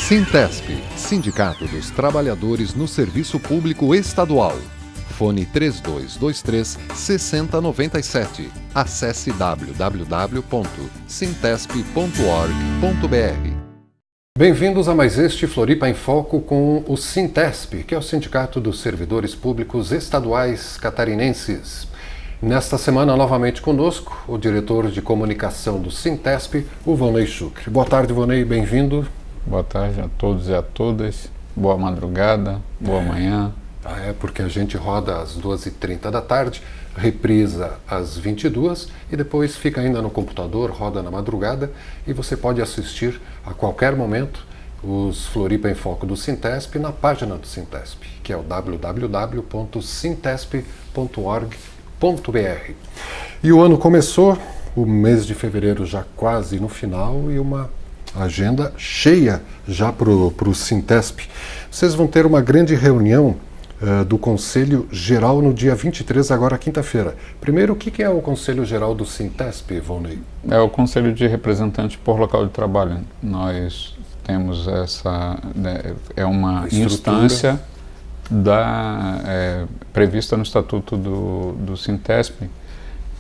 Sintesp, Sindicato dos Trabalhadores no Serviço Público Estadual. Fone 3223-6097. Acesse www.sintesp.org.br. Bem-vindos a mais este Floripa em Foco com o Sintesp, que é o Sindicato dos Servidores Públicos Estaduais Catarinenses. Nesta semana, novamente conosco, o diretor de comunicação do Sintesp, o Vonei Schuch. Boa tarde, Vonei, bem-vindo. Boa tarde a todos e a todas. Boa madrugada, boa manhã. Porque a gente roda às 2h30 da tarde, reprisa às 22h e depois fica ainda no computador, roda na madrugada e você pode assistir a qualquer momento os Floripa em Foco do Sintesp na página do Sintesp, que é o www.sintesp.org.br. E o ano começou, o mês de fevereiro já quase no final e uma agenda cheia já para o Sintesp. Vocês vão ter uma grande reunião do Conselho Geral no dia 23, agora quinta-feira. Primeiro, o que é o Conselho Geral do Sintesp, Vonei? É o Conselho de Representantes por Local de Trabalho. Nós temos essa... é uma instância prevista no Estatuto do Sintesp.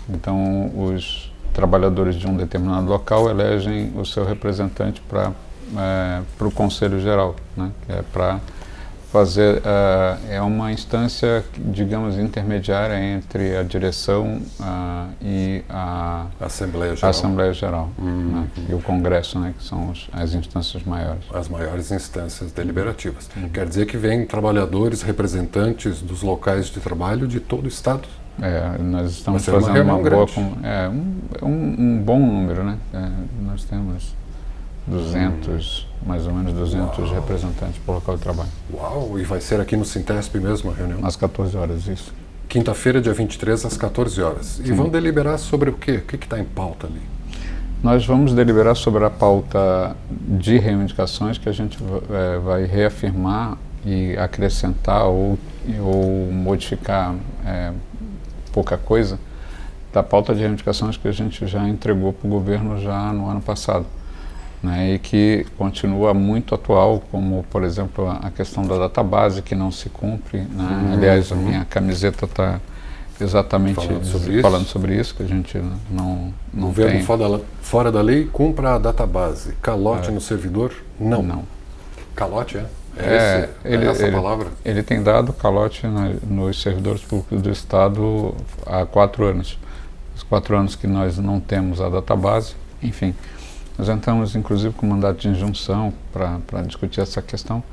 Então, os trabalhadores de um determinado local elegem o seu representante para o Conselho Geral, né? Que é para fazer, é uma instância, digamos, intermediária entre a direção e a Assembleia Geral né? E o Congresso, né? Que são as instâncias maiores. As maiores instâncias deliberativas. Quer dizer que vêm trabalhadores, representantes dos locais de trabalho de todo o Estado? Nós estamos fazendo uma boa... um bom número, né? Nós temos 200, mais ou menos 200 representantes por local de trabalho. Uau! E vai ser aqui no Sintesp mesmo a reunião? Às 14 horas, isso. Quinta-feira, dia 23, às 14 horas. Sim. E vão deliberar sobre o quê? O que está em pauta ali? Nós vamos deliberar sobre a pauta de reivindicações que a gente vai reafirmar e acrescentar ou modificar pouca coisa da pauta de reivindicações que a gente já entregou para o governo já no ano passado, né, e que continua muito atual, como, por exemplo, a questão da database que não se cumpre, né? Aliás, a minha camiseta está exatamente falando sobre isso, que a gente não governo tem. Fora da lei, cumpra a database. Calote no servidor? Não. Calote essa palavra? Ele tem dado calote nos servidores públicos do Estado há 4 anos. Os 4 anos que nós não temos a database, enfim. Nós entramos, inclusive, com mandato de injunção para discutir essa questão.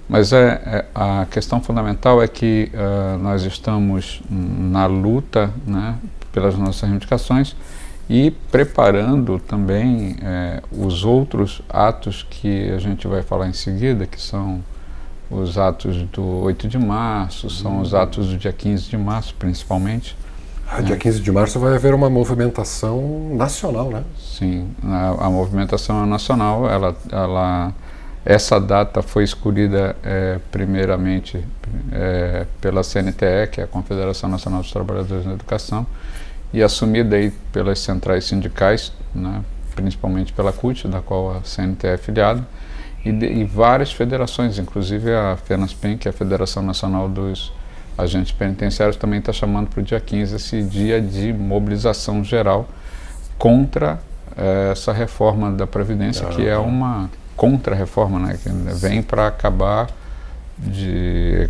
Mas a questão fundamental é que nós estamos na luta, né, pelas nossas reivindicações e preparando também os outros atos que a gente vai falar em seguida, que são os atos do 8 de março, são os atos do dia 15 de março, principalmente. Dia 15 de março vai haver uma movimentação nacional, né? Sim, a movimentação nacional, essa data foi escolhida primeiramente pela CNTE, que é a Confederação Nacional dos Trabalhadores na Educação, e assumida aí pelas centrais sindicais, né, principalmente pela CUT, da qual a CNTE é afiliada, e várias federações, inclusive a FENASPEN, que é a Federação Nacional dos Agentes Penitenciários, também está chamando para o dia 15 esse dia de mobilização geral contra essa reforma da Previdência, que é uma contra-reforma, né, que vem para acabar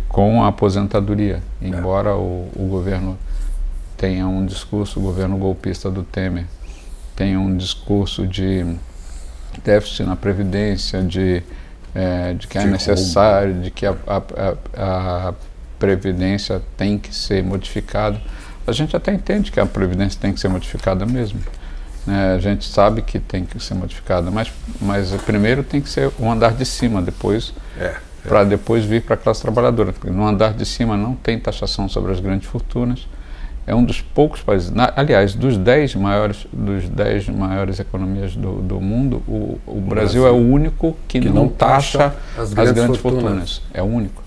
com a aposentadoria, embora o governo tenha um discurso, o governo golpista do Temer tenha um discurso de déficit na Previdência, de que é necessário, de que a Previdência tem que ser modificada. A gente até entende que a Previdência tem que ser modificada mesmo. A gente sabe que tem que ser modificada, mas primeiro tem que ser o andar de cima, depois para depois vir para a classe trabalhadora. Porque no andar de cima não tem taxação sobre as grandes fortunas. É um dos poucos países, aliás, dos 10 maiores economias do mundo, o Brasil é o único que não taxa as grandes fortunas. É o único.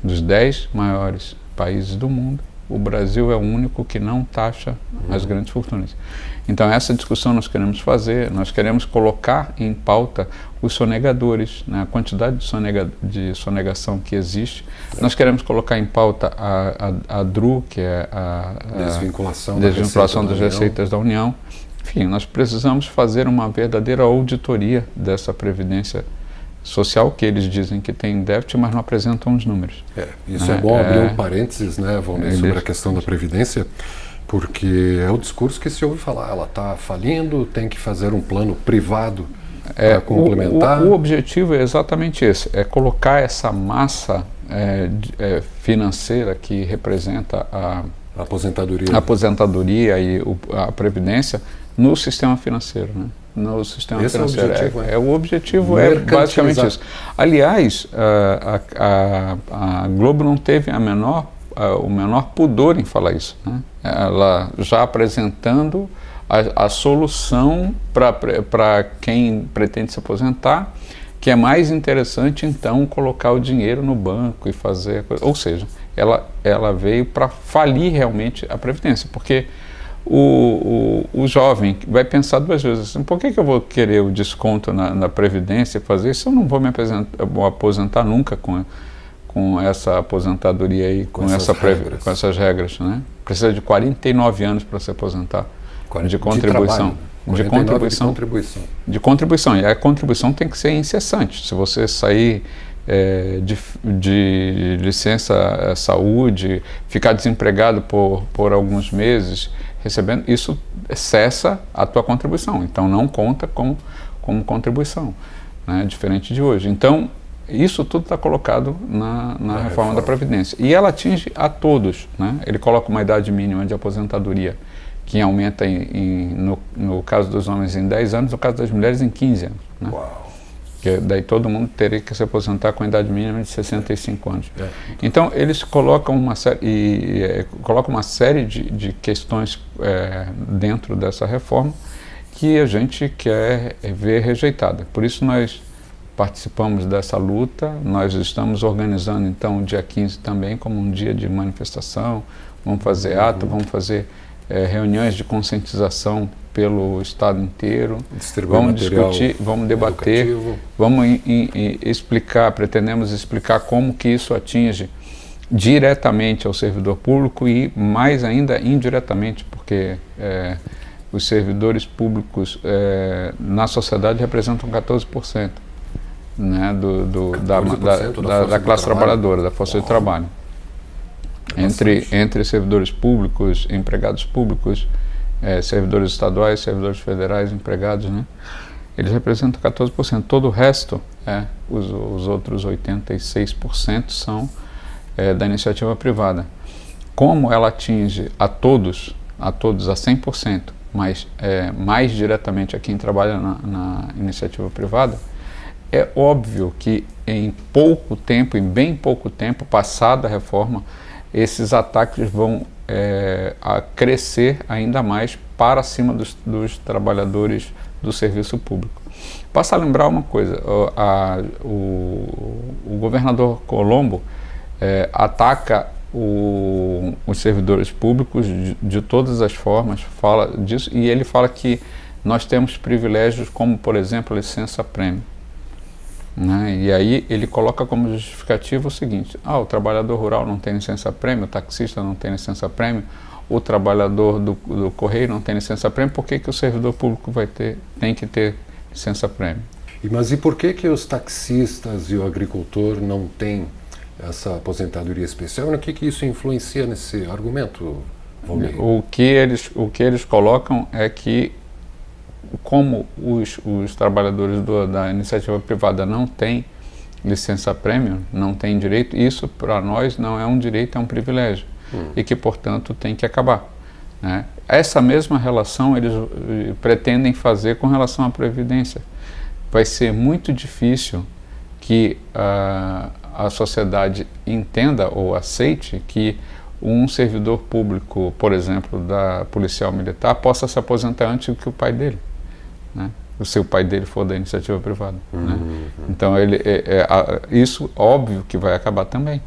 Dos 10 maiores países do mundo, o Brasil é o único que não taxa as grandes fortunas. Então essa discussão nós queremos fazer, nós queremos colocar em pauta os sonegadores, né, a quantidade de sonegação que existe. Nós queremos colocar em pauta a DRU, que é a desvinculação das receitas da União. Enfim, nós precisamos fazer uma verdadeira auditoria dessa previdência social, que eles dizem que tem déficit, mas não apresentam os números. Isso é bom abrir um parênteses, né, Valmir, sobre a questão da Previdência, porque é o discurso que se ouve falar, ela está falindo, tem que fazer um plano privado para complementar. O objetivo é exatamente esse, é colocar essa massa financeira que representa a aposentadoria e a Previdência no sistema financeiro, né? No sistema financeiro. O objetivo é basicamente isso. Aliás, a Globo não teve o menor pudor em falar isso, né? Ela já apresentando a solução para quem pretende se aposentar, que é mais interessante então colocar o dinheiro no banco e fazer, ou seja, ela veio para falir realmente a Previdência, porque o jovem vai pensar duas vezes assim, por que eu vou querer o desconto na Previdência e fazer isso? Eu não vou me aposentar nunca com essa aposentadoria aí, com essas regras, né? Precisa de 49 anos para se aposentar de contribuição. De contribuição. E a contribuição tem que ser incessante. Se você sair de licença saúde, ficar desempregado por alguns meses, recebendo, isso cessa a tua contribuição. Então não conta como contribuição, né? Diferente de hoje. Então, isso tudo está colocado na reforma da Previdência. E ela atinge a todos, né? Ele coloca uma idade mínima de aposentadoria que aumenta, no caso dos homens, em 10 anos, no caso das mulheres, em 15 anos. Né? Uau! Que daí todo mundo teria que se aposentar com a idade mínima de 65 anos. Então, eles colocam uma série de questões dentro dessa reforma que a gente quer ver rejeitada. Por isso nós participamos dessa luta, nós estamos organizando então o dia 15 também como um dia de manifestação, vamos fazer ato, vamos fazer reuniões de conscientização pelo estado inteiro, vamos discutir, vamos debater, vamos explicar, pretendemos explicar como que isso atinge diretamente ao servidor público e mais ainda indiretamente, porque os servidores públicos na sociedade representam 14%. Né, da classe trabalhadora, da força de trabalho. Entre servidores públicos, empregados públicos, servidores estaduais, servidores federais, empregados, né, eles representam 14%. Todo o resto, os outros 86% são da iniciativa privada. Como ela atinge a todos a 100%, mas mais diretamente a quem trabalha na iniciativa privada, é óbvio que em bem pouco tempo, passada a reforma, esses ataques vão crescer ainda mais para cima dos trabalhadores do serviço público. Basta lembrar uma coisa, o governador Colombo ataca os servidores públicos de todas as formas, fala disso, e ele fala que nós temos privilégios como, por exemplo, licença-prêmio. Né? E aí ele coloca como justificativa o seguinte: o trabalhador rural não tem licença-prêmio, o taxista não tem licença-prêmio, o trabalhador do correio não tem licença-prêmio, por que o servidor público tem que ter licença-prêmio? Mas e por que os taxistas e o agricultor não têm essa aposentadoria especial? No que isso influencia nesse argumento, Valmir? O que eles colocam é que, como os trabalhadores da iniciativa privada não têm licença-prêmio, não têm direito, isso para nós não é um direito, é um privilégio, e que, portanto, tem que acabar. Né? Essa mesma relação eles pretendem fazer com relação à Previdência. Vai ser muito difícil que a sociedade entenda ou aceite que um servidor público, por exemplo, da policial militar, possa se aposentar antes do que o pai dele. Né? Se o pai dele for da iniciativa privada. Né? Então, isso óbvio que vai acabar também.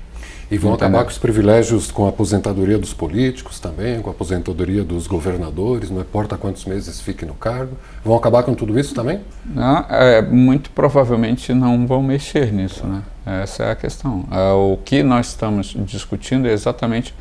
E vão Entendeu? acabar com os privilégios com a aposentadoria dos políticos também, com a aposentadoria dos governadores, não importa quantos meses fique no cargo. Vão acabar com tudo isso também? Muito provavelmente não vão mexer nisso, né? Essa é a questão. O que nós estamos discutindo é exatamente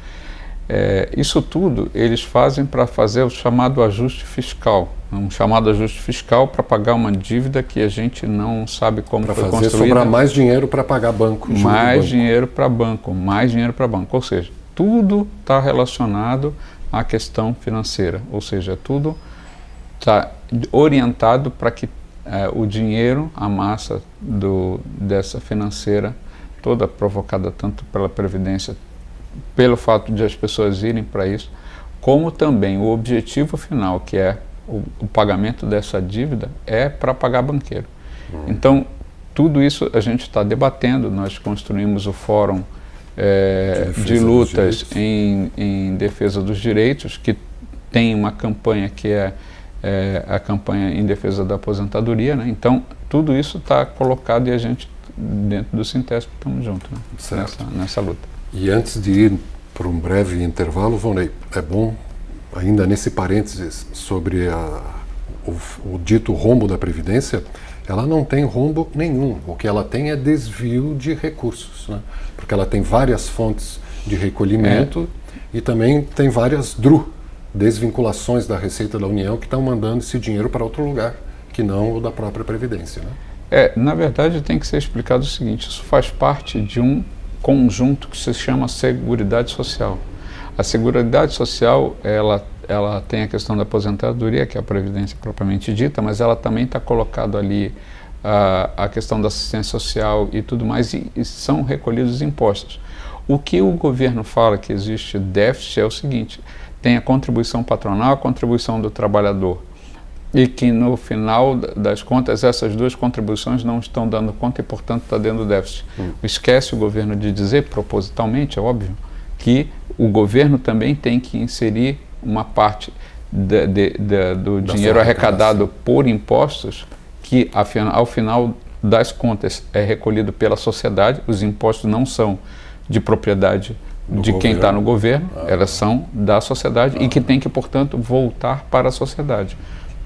isso tudo. Eles fazem para fazer o chamado ajuste fiscal. Um chamado ajuste fiscal para pagar uma dívida que a gente não sabe como foi construída. Para fazer sobrar mais dinheiro para pagar banco. Mais dinheiro para banco, mais dinheiro para banco. Ou seja, tudo está relacionado à questão financeira. Ou seja, tudo está orientado para que o dinheiro, a massa dessa financeira, toda provocada tanto pela Previdência, pelo fato de as pessoas irem para isso, como também o objetivo final, que é o pagamento dessa dívida, é para pagar banqueiro. Então, tudo isso a gente está debatendo. Nós construímos o Fórum de Lutas em Defesa dos Direitos, que tem uma campanha que é a campanha em defesa da aposentadoria, né? Então, tudo isso está colocado e a gente, dentro do Sintesp, estamos juntos, né? nessa luta. E antes de ir para um breve intervalo, Volney, é bom, ainda nesse parênteses, sobre o dito rombo da Previdência, ela não tem rombo nenhum. O que ela tem é desvio de recursos, né? Porque ela tem várias fontes de recolhimento e também tem várias desvinculações da Receita da União que estão mandando esse dinheiro para outro lugar, que não o da própria Previdência, né? Na verdade, tem que ser explicado o seguinte: isso faz parte de um conjunto que se chama Seguridade Social. A Seguridade Social, ela tem a questão da aposentadoria, que é a Previdência propriamente dita, mas ela também está colocado ali a questão da assistência social e tudo mais, e são recolhidos impostos. O que o governo fala que existe déficit é o seguinte: tem a contribuição patronal, a contribuição do trabalhador, e que no final das contas essas duas contribuições não estão dando conta e, portanto, está dando déficit. Esquece o governo de dizer, propositalmente, é óbvio, que o governo também tem que inserir uma parte do dinheiro arrecadado por impostos, que ao final das contas é recolhido pela sociedade. Os impostos não são de propriedade de quem está no governo, elas são da sociedade e que tem que, portanto, voltar para a sociedade,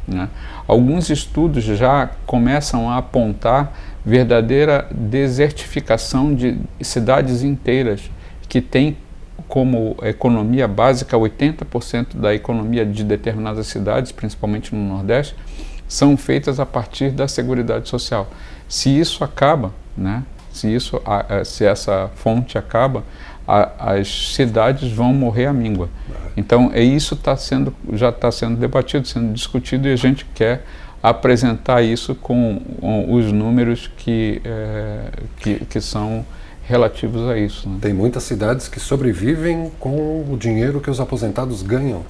né? Alguns estudos já começam a apontar verdadeira desertificação de cidades inteiras que têm como economia básica 80% da economia de determinadas cidades, principalmente no Nordeste, são feitas a partir da Seguridade Social. Se isso acaba, né? Se essa fonte acaba, as cidades vão morrer à míngua. Então, isso já está sendo debatido, sendo discutido, e a gente quer apresentar isso com os números que são relativos a isso, né? Tem muitas cidades que sobrevivem com o dinheiro que os aposentados ganham.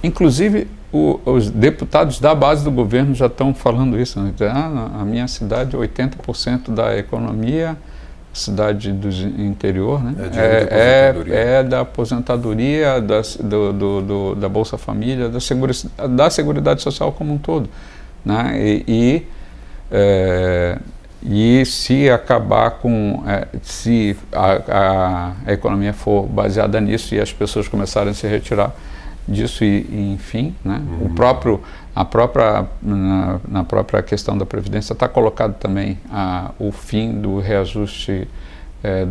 Inclusive, os deputados da base do governo já estão falando isso, né? A minha cidade, 80% da economia, cidade do interior, né? É da aposentadoria, da Bolsa Família, da Seguridade Social como um todo, né? E se acabar com, se a economia for baseada nisso e as pessoas começarem a se retirar disso enfim, né? Na própria questão da Previdência está colocado também o fim do reajuste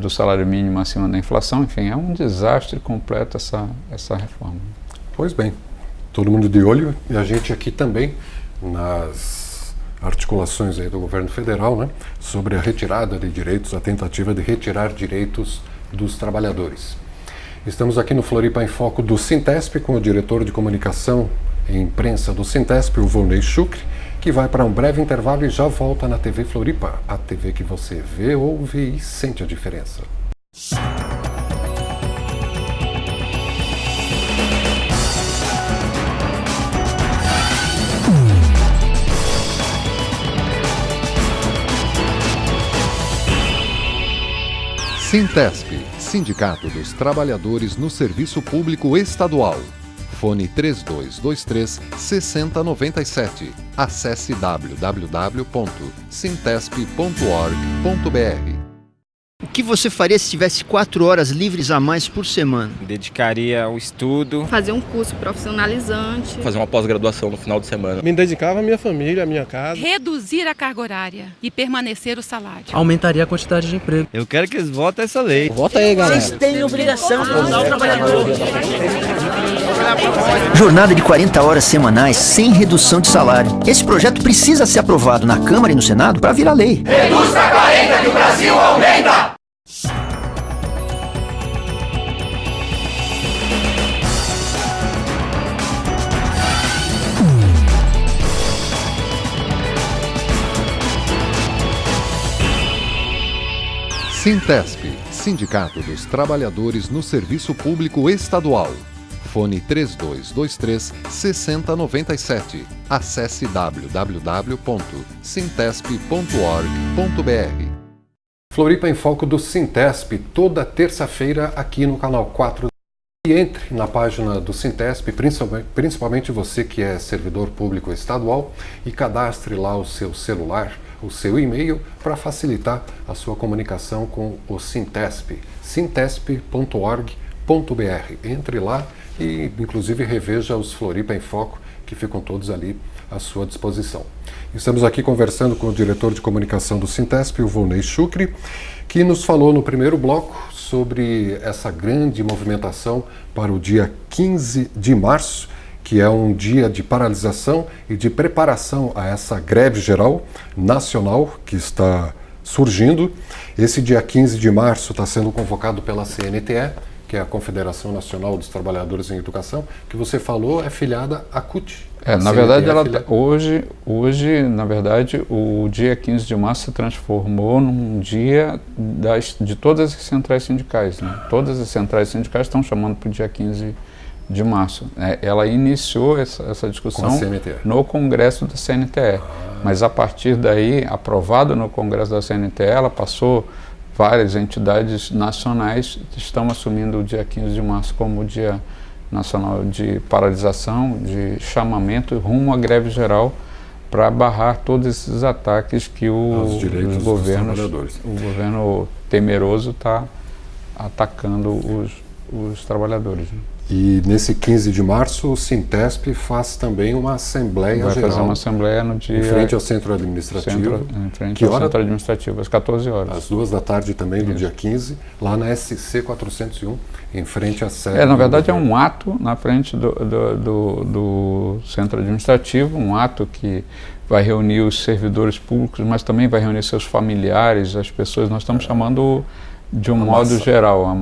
do salário mínimo acima da inflação. Enfim, é um desastre completo essa reforma. Pois bem, todo mundo de olho, e a gente aqui também nas articulações aí do governo federal, né, sobre a retirada de direitos, a tentativa de retirar direitos dos trabalhadores. Estamos aqui no Floripa em Foco do Sintesp com o diretor de comunicação e imprensa do Sintesp, o Volney Chucre, que vai para um breve intervalo e já volta na TV Floripa, a TV que você vê, ouve e sente a diferença. Sintesp, Sindicato dos Trabalhadores no Serviço Público Estadual. Fone 3223-6097. Acesse www.sintesp.org.br. O que você faria se tivesse 4 horas livres a mais por semana? Me dedicaria ao estudo. Fazer um curso profissionalizante. Fazer uma pós-graduação no final de semana. Me dedicava à minha família, à minha casa. Reduzir a carga horária e permanecer o salário. Aumentaria a quantidade de emprego. Eu quero que eles votem essa lei. Vota aí, galera. Vocês têm obrigação de ajudar o trabalhador. Jornada de 40 horas semanais sem redução de salário. Esse projeto precisa ser aprovado na Câmara e no Senado para virar lei. Reduz para 40 que o Brasil aumenta! Sintesp, Sindicato dos Trabalhadores no Serviço Público Estadual. Fone 3223-6097. Acesse www.sintesp.org.br. Floripa em Foco do Sintesp, toda terça-feira aqui no canal 4. E entre na página do Sintesp, principalmente você que é servidor público estadual, e cadastre lá o seu celular, o seu e-mail, para facilitar a sua comunicação com o Sintesp, sintesp.org.br. Entre lá e, inclusive, reveja os Floripa em Foco, que ficam todos ali à sua disposição. Estamos aqui conversando com o diretor de comunicação do Sintesp, o Volney Chucri, que nos falou no primeiro bloco sobre essa grande movimentação para o dia 15 de março, que é um dia de paralisação e de preparação a essa greve geral nacional que está surgindo. Esse dia 15 de março está sendo convocado pela CNTE, que é a Confederação Nacional dos Trabalhadores em Educação, que você falou é filiada à CUT. Na verdade, hoje, na verdade, o dia 15 de março se transformou num dia de todas as centrais sindicais. Né? Todas as centrais sindicais estão chamando para o dia 15 de março. Ela iniciou essa discussão no Congresso da CNTE, mas a partir daí, aprovado no Congresso da CNTE, ela passou. Várias entidades nacionais estão assumindo o dia 15 de março como o Dia Nacional de Paralisação, de chamamento rumo à greve geral para barrar todos esses ataques que o governo temeroso está atacando os trabalhadores. E nesse 15 de março, o Sintesp faz também uma assembleia geral. Vai fazer uma assembleia no dia... Em frente ao centro administrativo. Em frente ao centro administrativo, às 14 horas. Às 2 da tarde também, do dia 15, lá na SC 401, em frente à sede. Na verdade, é um ato na frente do centro administrativo, um ato que vai reunir os servidores públicos, mas também vai reunir seus familiares, as pessoas. Nós estamos chamando... De um modo geral,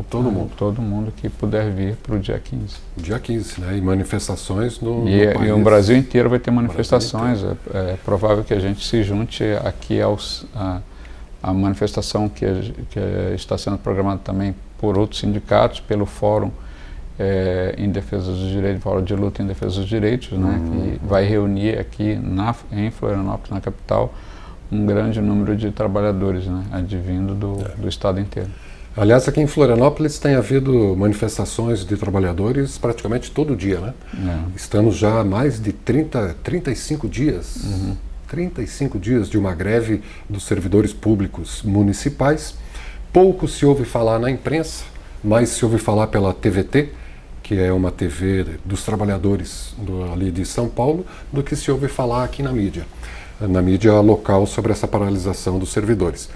todo mundo que puder vir para o dia 15. Dia 15, né? E manifestações no país. E o Brasil inteiro vai ter manifestações. É provável que a gente se junte aqui à manifestação que está sendo programada também por outros sindicatos, pelo Fórum em Defesa dos Direitos, Fórum de Luta em Defesa dos Direitos, né? Que vai reunir aqui em Florianópolis, na capital, um grande número de trabalhadores, né, advindo do estado inteiro. Aliás, aqui em Florianópolis tem havido manifestações de trabalhadores praticamente todo dia, né? Estamos já há mais de 35 dias, 35 dias de uma greve dos servidores públicos municipais. Pouco se ouve falar na imprensa, mais se ouve falar pela TVT, que é uma TV dos trabalhadores ali de São Paulo, do que se ouve falar aqui na mídia local sobre essa paralisação dos servidores.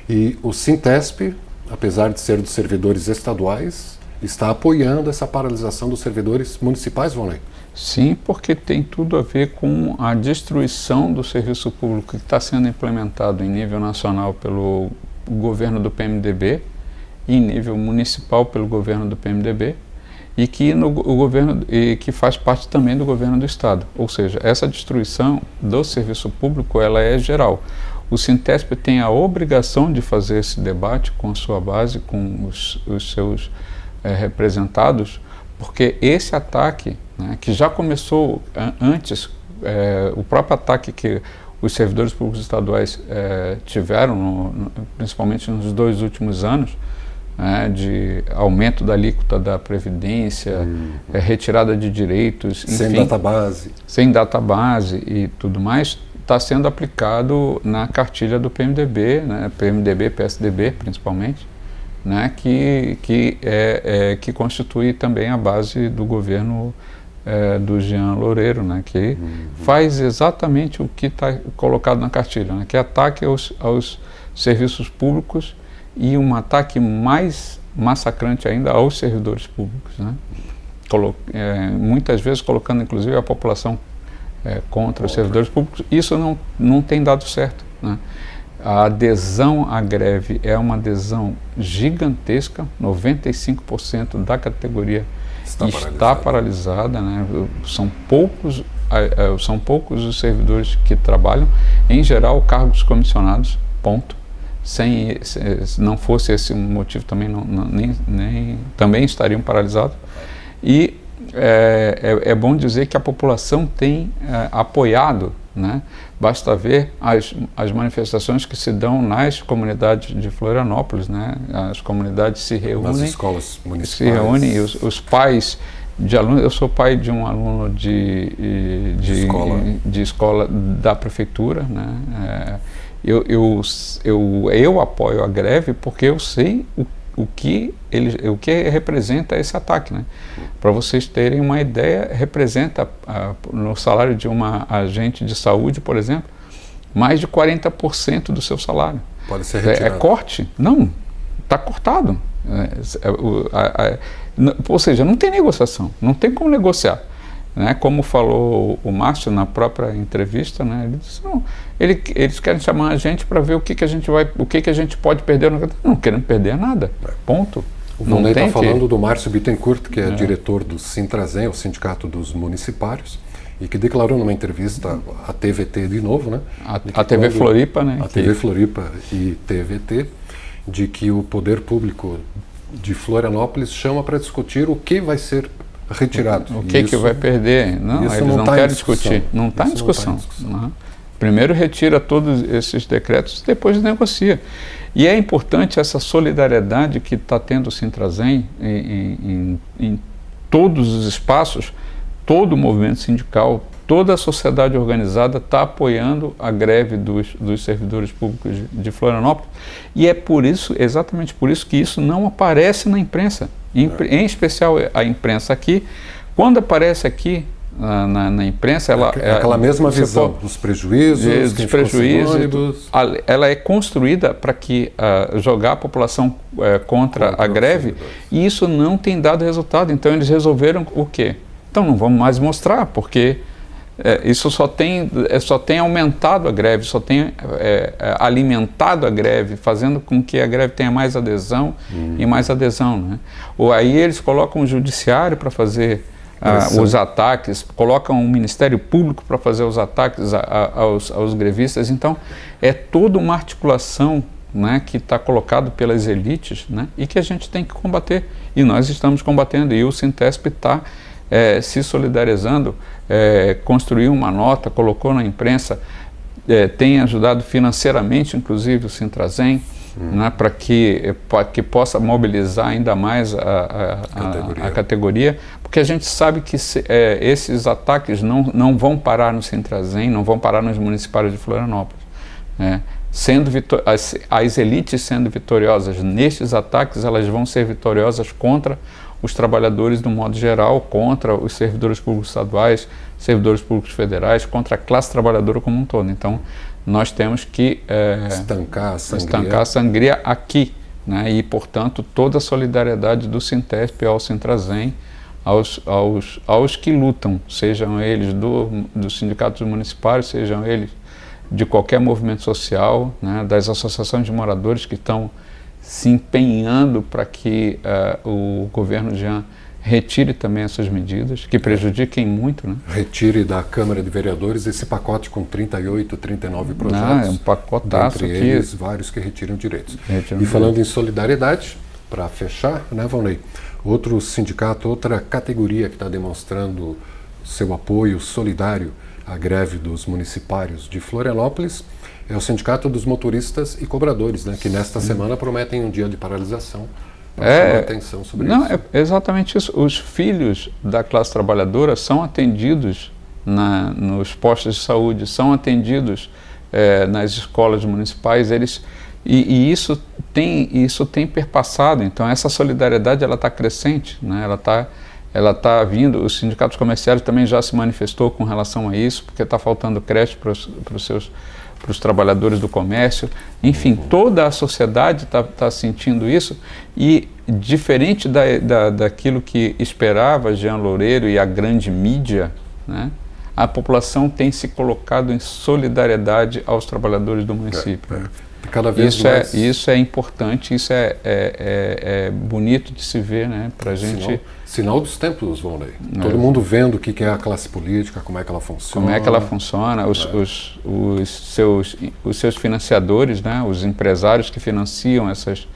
E o Sintesp, apesar de ser dos servidores estaduais, está apoiando essa paralisação dos servidores municipais, Volney? Sim, porque tem tudo a ver com a destruição do serviço público que está sendo implementado em nível nacional pelo governo do PMDB e em nível municipal pelo governo do PMDB, e que que faz parte também do governo do estado. Ou seja, essa destruição do serviço público, ela é geral. O Sintesp tem a obrigação de fazer esse debate com a sua base, com os seus representados, porque esse ataque, né, que já começou antes, o próprio ataque que os servidores públicos estaduais tiveram, principalmente nos 2 últimos anos, de aumento da alíquota da Previdência, retirada de direitos, sem database. Sem database e tudo mais, está sendo aplicado na cartilha do PMDB, né, PMDB, PSDB principalmente, né, que constitui também a base do governo do Jean Loureiro, né, que faz exatamente o que está colocado na cartilha, né, que é ataque aos serviços públicos e um ataque mais massacrante ainda aos servidores públicos, né, muitas vezes colocando inclusive a população contra os servidores públicos. Isso não tem dado certo, né. A adesão à greve é uma adesão gigantesca, 95% da categoria está paralisada, né? São poucos os servidores que trabalham, em geral cargos comissionados, ponto. Se não fosse esse motivo também, também estariam paralisados. E é bom dizer que a população tem apoiado, né? Basta ver as manifestações que se dão nas comunidades de Florianópolis, né? As comunidades se reúnem, nas escolas municipais, se reúnem, os pais de alunos. Eu sou pai de um aluno de escola da prefeitura, né? Eu apoio a greve porque eu sei o que representa esse ataque, né? Para vocês terem uma ideia, representa no salário de uma agente de saúde, por exemplo, mais de 40% do seu salário. Pode ser retirado. É corte? Não, está cortado. Ou seja, não tem negociação, não tem como negociar. Né? Como falou o Márcio na própria entrevista, né? Ele disse, não, eles querem chamar a gente para ver o que a gente pode perder. Não querem perder nada, ponto. O Vonley está falando do Márcio Bittencourt, que é diretor do Sintrazem, o Sindicato dos Municipários, e que declarou numa entrevista à TVT de novo, né? A TV Floripa, né? A TV Floripa e TVT, de que o poder público de Florianópolis chama para discutir o que vai ser retirado. O que vai perder? Não, eles não querem discutir. Não está em discussão. Primeiro retira todos esses decretos, depois negocia. E é importante essa solidariedade que está tendo o Sintrazem em todos os espaços. Todo o movimento sindical, toda a sociedade organizada está apoiando a greve dos servidores públicos de Florianópolis. E é por isso, exatamente por isso, que isso não aparece na imprensa. Em especial a imprensa aqui. Quando aparece aqui na imprensa, aquela mesma visão dos prejuízos, dos prejuízos, ela é construída para que jogar a população contra a greve, e isso não tem dado resultado. Então eles resolveram o quê? Então não vamos mais mostrar, porque isso só tem aumentado a greve, só tem alimentado a greve, fazendo com que a greve tenha mais adesão e mais adesão, né? Ou aí eles colocam o judiciário para fazer os ataques, colocam o Ministério Público para fazer os ataques aos grevistas. Então é toda uma articulação, né, que está colocado pelas elites, né, e que a gente tem que combater, e nós estamos combatendo, e o Sintesp está se solidarizando, construiu uma nota, colocou na imprensa, tem ajudado financeiramente, inclusive, o Sintrazem, né, para que possa mobilizar ainda mais a categoria, porque a gente sabe que esses ataques não vão parar no Sintrazem, não vão parar nos municipários de Florianópolis, né. As elites sendo vitoriosas nestes ataques, elas vão ser vitoriosas contra os trabalhadores do modo geral, contra os servidores públicos estaduais, servidores públicos federais, contra a classe trabalhadora como um todo. Então, nós temos que estancar a sangria aqui, né? E, portanto, toda a solidariedade do Sintesp ao Sintrazem, aos que lutam, sejam eles dos sindicatos municipais, sejam eles de qualquer movimento social, né? Das associações de moradores que estão se empenhando para que o governo Jean retire também essas medidas, que prejudiquem muito, né? Retire da Câmara de Vereadores esse pacote com 38, 39 projetos. É um pacotaço entre eles, vários que retiram direitos. E falando em solidariedade, para fechar, né, Vonley, outro sindicato, outra categoria que está demonstrando seu apoio solidário à greve dos municipários de Florianópolis é o Sindicato dos Motoristas e Cobradores, né, que nesta semana prometem um dia de paralisação para chamar atenção sobre isso. É exatamente isso. Os filhos da classe trabalhadora são atendidos nos postos de saúde, são atendidos nas escolas municipais, e isso tem perpassado. Então essa solidariedade ela está crescente, né? Ela está vindo. Os sindicatos comerciais também já se manifestou com relação a isso, porque está faltando creche para os trabalhadores do comércio. Enfim, toda a sociedade está sentindo isso, e diferente daquilo que esperava Jean Loureiro e a grande mídia, né, a população tem se colocado em solidariedade aos trabalhadores do município. Cada vez mais... Isso é importante, isso é bonito de se ver, né, para a gente... Sinal dos tempos, Volney. Todo mundo vendo o que é a classe política, como é que ela funciona. Como é que ela funciona, os seus financiadores, né, os empresários que financiam essas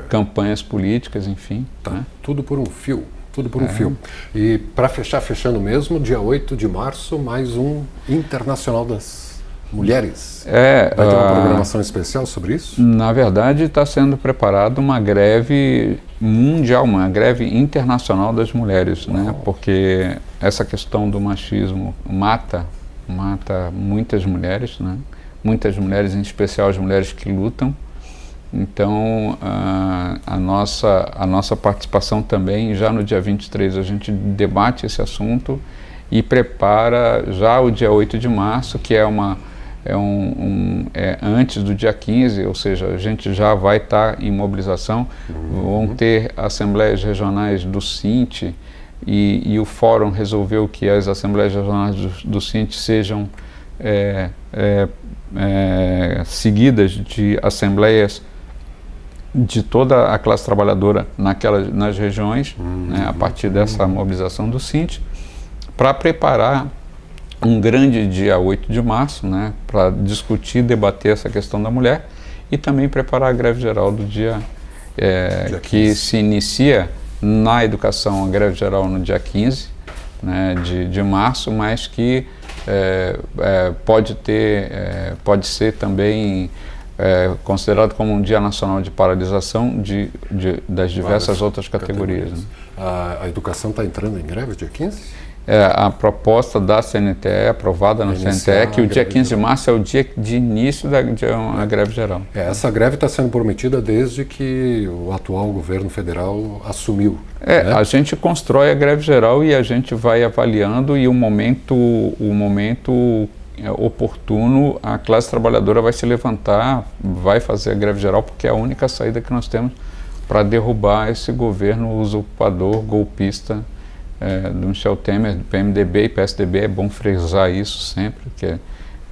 campanhas políticas, enfim. Tá, né? Tudo por um fio. Tudo por um fio. E para fechando mesmo, dia 8 de março, mais um Internacional das Mulheres. Vai ter uma programação especial sobre isso? Na verdade, está sendo preparada uma greve mundial, uma greve internacional das mulheres, né? Porque essa questão do machismo mata muitas mulheres, né? Muitas mulheres, em especial as mulheres que lutam. Então, a nossa participação também, já no dia 23, a gente debate esse assunto e prepara já o dia 8 de março, que é antes do dia 15, ou seja, a gente já vai estar em mobilização. Vão ter assembleias regionais do Sint, e o fórum resolveu que as assembleias regionais do Sint sejam seguidas de assembleias de toda a classe trabalhadora nas regiões, né, a partir dessa mobilização do Sint, para preparar um grande dia 8 de março, né, para discutir, debater essa questão da mulher, e também preparar a greve geral do dia que se inicia na educação, a greve geral no dia 15, né, de março, mas que pode ser também considerado como um dia nacional de paralisação das diversas outras categorias. Né? A educação está entrando em greve dia 15? A proposta da CNTE, aprovada na CNTE, é que o dia 15 de março é o dia de início de uma greve geral. Essa greve está sendo prometida desde que o atual governo federal assumiu. Né? A gente constrói a greve geral e a gente vai avaliando, e o momento oportuno, a classe trabalhadora vai se levantar, vai fazer a greve geral, porque é a única saída que nós temos para derrubar esse governo usurpador, golpista, do Michel Temer, do PMDB e PSDB. É bom frisar isso sempre, que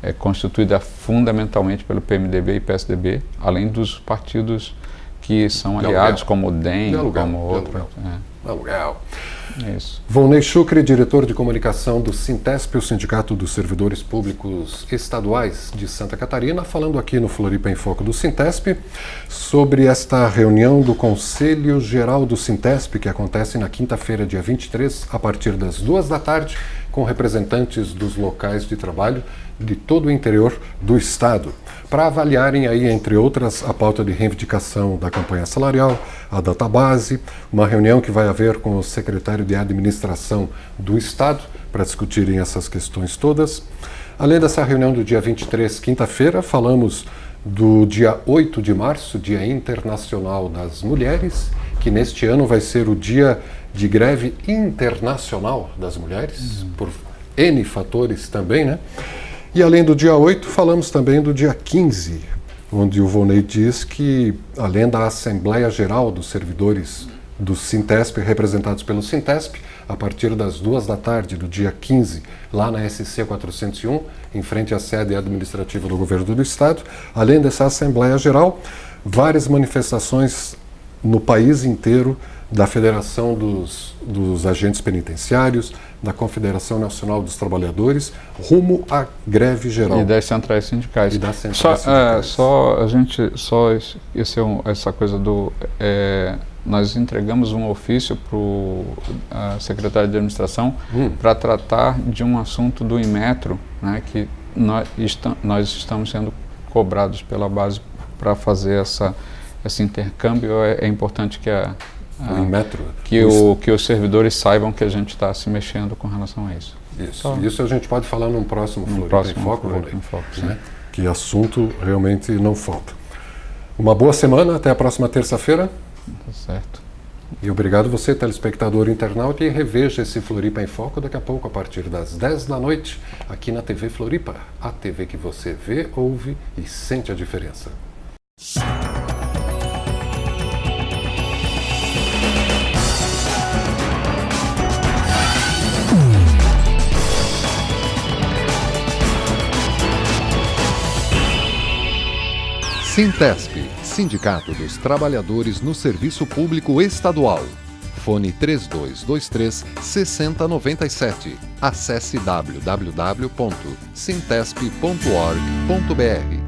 é constituída fundamentalmente pelo PMDB e PSDB, além dos partidos que são aliados, como o DEM, como outros. Aluguel. Isso. Volney Chucre, diretor de comunicação do Sintesp, o Sindicato dos Servidores Públicos Estaduais de Santa Catarina, falando aqui no Floripa em Foco do Sintesp sobre esta reunião do Conselho Geral do Sintesp, que acontece na quinta-feira, dia 23, a partir das 14h, com representantes dos locais de trabalho de todo o interior do Estado, para avaliarem aí, entre outras, a pauta de reivindicação da campanha salarial, a database, uma reunião que vai haver com o secretário de Administração do Estado para discutirem essas questões todas. Além dessa reunião do dia 23, quinta-feira, falamos do dia 8 de março, Dia Internacional das Mulheres, que neste ano vai ser o dia de greve internacional das mulheres, por N fatores também, né? E além do dia 8, falamos também do dia 15, onde o Volney diz que, além da Assembleia Geral dos Servidores do Sintesp, representados pelo Sintesp, a partir das 14h do dia 15, lá na SC 401, em frente à sede administrativa do Governo do Estado, além dessa Assembleia Geral, várias manifestações no país inteiro da Federação dos Agentes Penitenciários, da Confederação Nacional dos Trabalhadores, rumo à greve geral. E das centrais sindicais. Essa coisa do... nós entregamos um ofício para a secretária de administração para tratar de um assunto do Inmetro, né, que nós estamos sendo cobrados pela base para fazer esse intercâmbio. É importante que os servidores saibam que a gente está se mexendo com relação a isso. Isso a gente pode falar num próximo Floripa em Foco, né? Que assunto realmente não falta. Uma boa semana, até a próxima terça-feira. Tá certo. E obrigado você, telespectador internauta, e reveja esse Floripa em Foco daqui a pouco, a partir das 10 da noite, aqui na TV Floripa, a TV que você vê, ouve e sente a diferença. Sintesp, Sindicato dos Trabalhadores no Serviço Público Estadual. Fone 3223-6097. Acesse www.sintesp.org.br.